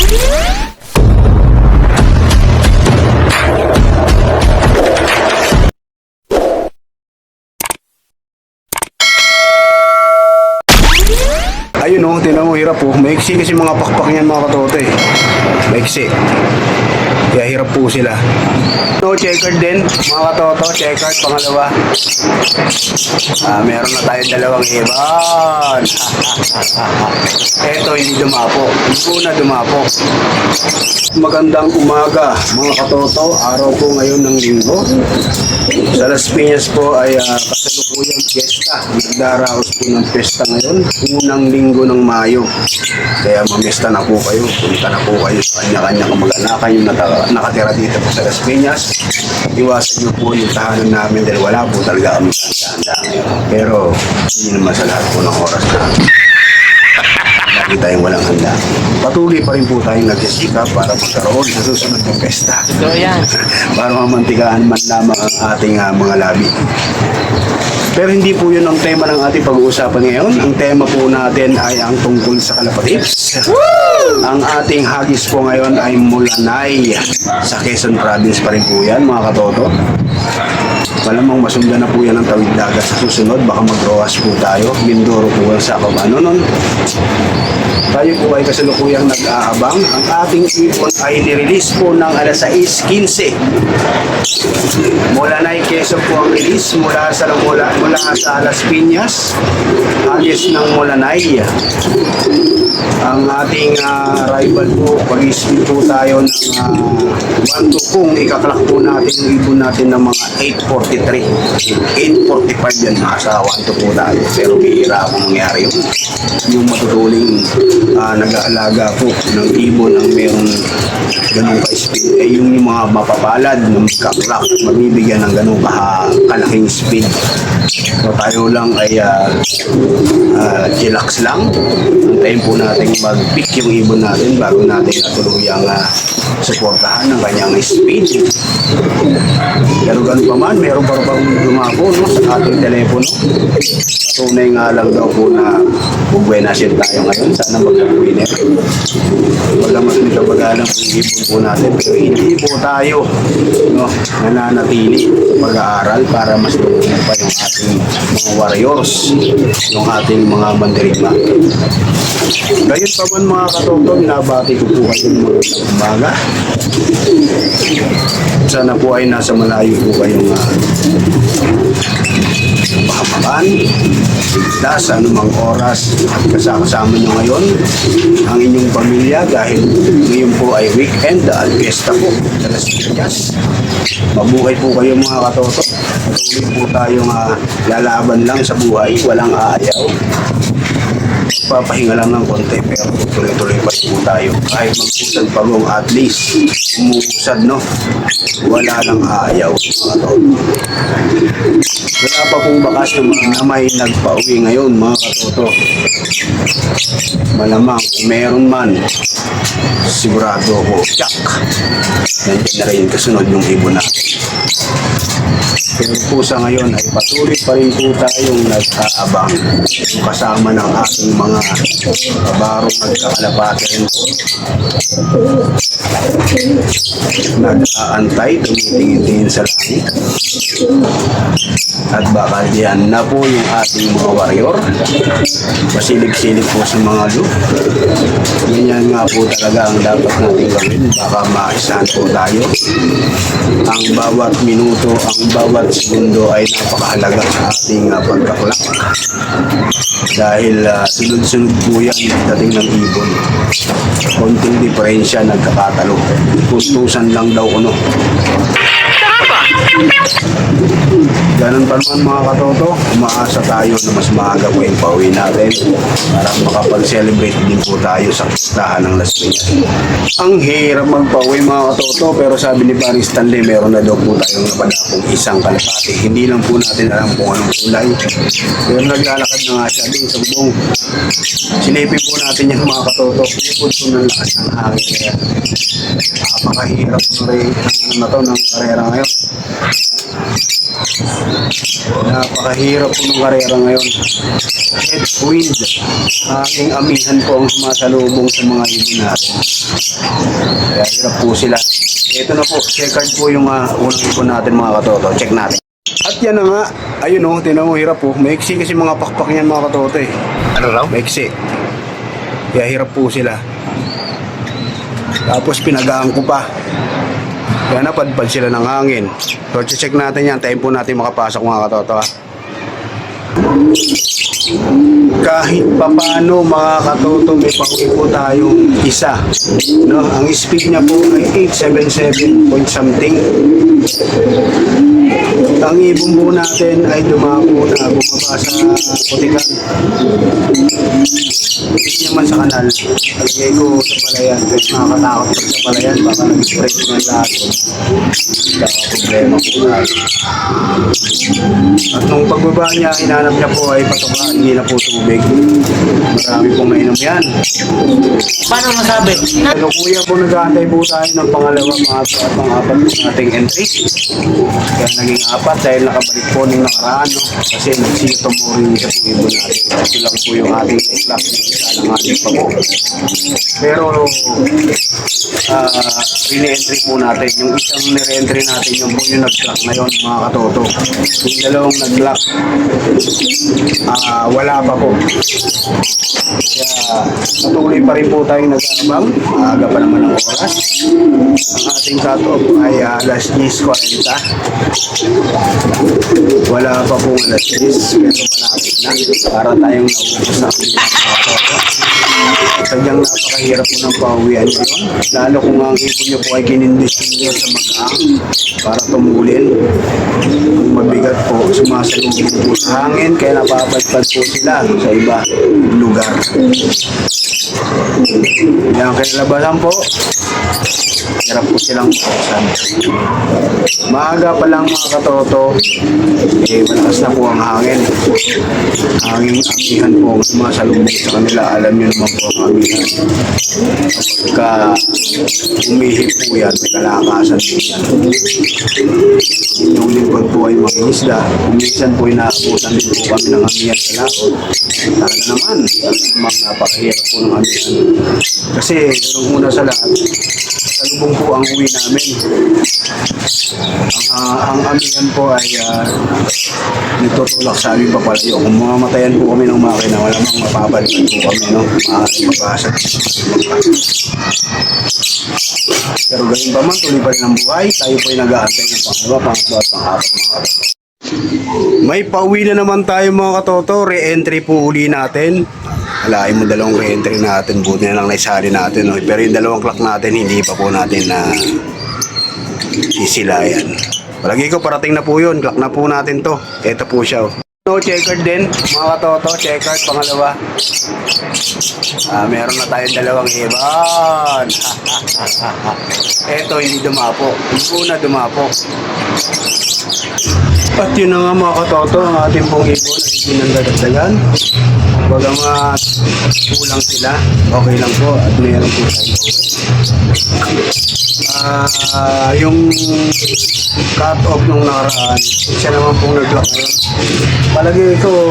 Ayun o, tinan mo, hirap po. Maiksi kasi mga pakpak niyan mga katoto eh. Maiksi. Kaya hirap po sila. No, checkered din, mga katoto. Checkered, pangalawa. Meron na tayong dalawang ibon. Eto, hindi dumapo. Hindi po na dumapo. Magandang umaga, mga katoto. Araw po ngayon ng linggo. Sa Las Piñas po ay kasalukuyang piyesta. Nagdaraos po ng piyesta ngayon. Unang linggo ng Mayo. Kaya mamesta na po kayo. Punta na po kayo sa kanya-kanya kamag-anakan yung nakatira dito po sa Las Piñas. Iwasan niyo po yung tahanan namin dahil wala po talaga kami handa ngayon. Pero hindi naman sa lahat po ng oras na lagi tayong walang handa. Patuloy pa rin po tayong nagsisikap para magkaroon sa susunod ng pesta. Ito yan. Para mamantikaan man lamang ang ating mga labi. Pero hindi po yun ang tema ng ating pag-uusapan ngayon. Ang tema po natin ay ang tungkol sa kalapatids. Ang ating hagis po ngayon ay Mulanay. Sa Quezon Province pa rin po yan, mga katoto. Malamang masundan na po yan ang tawid dagat sa susunod. Baka mag-roas po tayo. Mindoro po ang sakop. Tayo po ay kasalukuyang nag-aabang. Ang ating ipon ay nirelease po ng alas 6:15. Mulanay, Quezon po ang release mula sa Las Piñas. Hagis ng Mulanay. Ang ating rival po, pag-isip po tayo ng 1-2 kung ikaklak po natin yung ibon natin ng mga 8:43. 8:45 yan, nasa 1-2 po tayo. Pero bihira akong mangyari yun. Yung matutuling nag-aalaga po ng ibon ang meron ganun ka-speed. Yung mga mapapalad ng kaklak, mabibigyan ng ganun kalaking speed. So tayo lang ay chillax lang. Antayin po natin mag-pick yung ibon natin bago natin natuluyang suportahan ng kanyang speed. Pero ganun pa man, meron pa bang dumapo sa ating telepono. Tunay nga lang daw po na bugwenasin tayo ngayon. Sana mag-winner. Bagamat may kabagalan po yung ibon po natin, pero hindi po tayo nananatili pag-aaral para mas tulungan pa yung ating mga warriors, yung ating mga mandirigma. Gayun pa man mga katoto, binabati ko po kayo ng magandang umaga. Sana po ay nasa malayo po kayong pahamakan, sa anumang oras at kasama nyo ngayon ang inyong pamilya dahil ngayon po ay weekend at fiesta po sa Las Piñas. Mabuhay po kayo mga katoto. Patuloy po tayong lalaban lang sa buhay, walang aayaw. Papahinga lang ng konti pero tuloy-tuloy pa po tayo. Kahit magpusad pagong at least umusad wala lang aayaw mga katoto. Wala pa pong bakas ng mga may nagpauwi ngayon mga katoto. Malamang kung meron man, sigurado ako, tsak, nandiyan na rin kasunod yung ibon natin. Pero po sa ngayon ay patuloy pa rin po tayong nag-aabang yung kasama ng ating mga kabarong nagkakalapatan. Nag-aantay, tumitingin-tingin sa langit. At baka diyan na po yung ating mga warrior. Pasilip-silip po sa mga loop. Ganyan nga po talaga ang dapat natin gawin. Baka maisahan po tayo. Ang bawat minuto, ang bawat segundo ay napakahalaga sa ating pagkaklak. Dahil sunod-sunod po yan dating ng ibon. Konting diferensya nagkakatalo. Kustusan lang daw kuno. Ganun pa naman mga katoto, umaasa tayo na mas maaga po yung pauwi natin para makapag-celebrate din po tayo sa pistahan ng Las Piñas. Ang hirap magpauwi mga katoto, pero sabi ni Paring Stanley, meron na daw po tayong napadakong isang kalapati. Hindi lang po natin alam kung anong kulay, pero naglalakad na nga siya din sa bubong. Sinipin po natin yan mga katoto, pinipod po ng lakas ng hangin kaya napakahirap po rin ng karera ngayon. Napakahirap po ng karera ngayon. Headwind. Aking amihan po ang sumasalubong sa mga ibon natin. Kaya hirap po sila. Ito na po, checkered po yung unang ibon natin mga katoto. Check natin. At yan na nga, ayun o, tinan mo hirap po. Maiksi kasi mga pakpak niyan mga katoto eh. Ano raw? Maiksi. Kaya hirap po sila. Tapos pinagaan ko pa. Kaya napadpad sila ng hangin. So check natin yan, tayo po natin makapasok mga katoto ha. Kahit papano mga katoto, may pauwi po tayong isa, no? Ang speed niya po ay 877 point something. Ang ibon po natin ay dumako na bumaba sa putikan. Hindi naman sa kanal. Talagay ko sa palayan. Kasi nakakatakot pag sa palayan. Baka nag-spray ko ng lahat. Baka problema po tayo. At nung pagbaba niya, hinanap niya po ay patuka. Hindi na po tubig. Marami pong mainom yan. Paano masabi? Pero kuya po nag-aantay po tayo ng pangalawa, mga pang-apat po nating entry. Kaya naging apat dahil nakabalik po nung nakaraan, no? Kasi nagsito mo rin siya po ibon natin. Ito lang po yung ating class na isa ng ating pag. Pero re-entry po natin. Yung isang nire-entry natin, yung po yung nag-clock ngayon mga katoto. Yung dalawang nag-clock, wala pa po. Kaya patuloy pa rin po tayong nag-aabang. Maaga pa naman ang oras. Ang ating cut-off ay alas 10:40. Wala pa pong alas 10, pero malapit na. Para tayong naubos na. Sadyang napakahirap po ng pauwian nyo. Lalo kung ang ibon nyo po ay kinindisyon nyo sa mag-aang para tumulin. Ang mabigat po, sumasalubong po sa hangin, kaya napapadpad po sila sa iba lugar. Yan, kinalabasan po. Hirap po silang makasan. Maaga pa lang mga katoto, malakas na po ang hangin. Hangin amihan po ang sumasalubong sa kanila. Alam nyo naman po ang amihan. Pagka umihip po yan, may kalakasan po yan. Yung lingkod po ay mga isda. Minsan po inaabutan din po kami ng amihan sa lakot. Talaga naman napakahirap po ng amihan. Kasi yung una sa lahat, salubong po ang uwi namin. Ang amihan po ay nagtutulak sa aming papalayo. Kung mamatayan po kami ng makina, walang mapapalitan po kami, no? Maaaring mabasag. Pero ganun pa man, tuloy pa rin ang buhay. Tayo po ay nag-aantay ng pangalawa, pangatlo at pang-apat mga katoto. May pauwi na naman tayo mga katoto. Re-entry po uli natin. Alain mo dalawang re-entry natin. Buti na lang naisali natin. No? Pero yung dalawang clock natin, hindi pa po natin na sisilayan. Palagi ko parating na po yun. Clock na po natin to. Ito po siya. No, checkered din. Mga katoto, checkered. Pangalawa. Meron na tayong dalawang ibon. Ito, hindi dumapo. Hindi po na dumapo. At yun na nga mga katoto, ang ating pong ibon ay hindi nandadagdagan. Bagamat kulang sila, okay lang po at mayroon po tayo. Yung cut-off nung nakaraan, siya naman pong nag-lock ngayon. Palagi ko,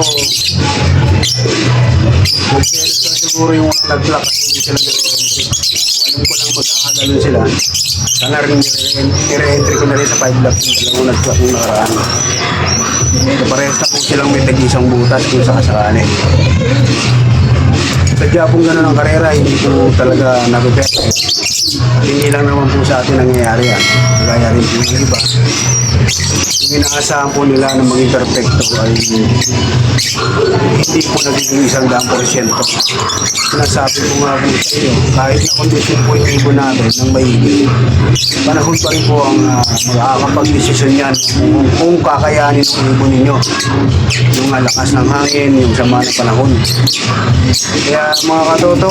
nag-series lang siguro yung nag-lock kasi hindi sila nire-entry. Alam ko lang magkakaganon sila. Sana rin nire-entry ko na rin sa 5 laps yung dalawang nag-lock nung nakaraan. Parehas na po silang may tag-isang butas kung sa kasakali. Sadya pong gano'n ang karera, hindi po talaga nag-effect. Hindi lang naman po sa atin nangyayari yan. Kagaya rin po yung iba. Yung inaasahan po nila na maging perfecto ay hindi po nagiging 100%. Sinasabi ko nga po sa inyo, kahit na kondisyon po yung ibon natin ng maigil, panahon pa rin po ang makakapag-desisyon yan kung kakayanin ng ibon ninyo. Yung lakas ng hangin, yung sama ng panahon. Kaya mga katoto,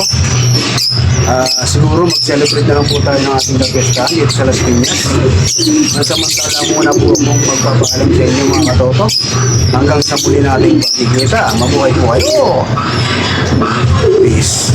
siguro mag-celebrate na lang po tayo ng ating Fiesta dito sa Las Piñas. Samantala muna po akong magpapaalam sa inyo mga katoto. Hanggang sa muli nating pagkikita. Mabuhay po kayo! Peace!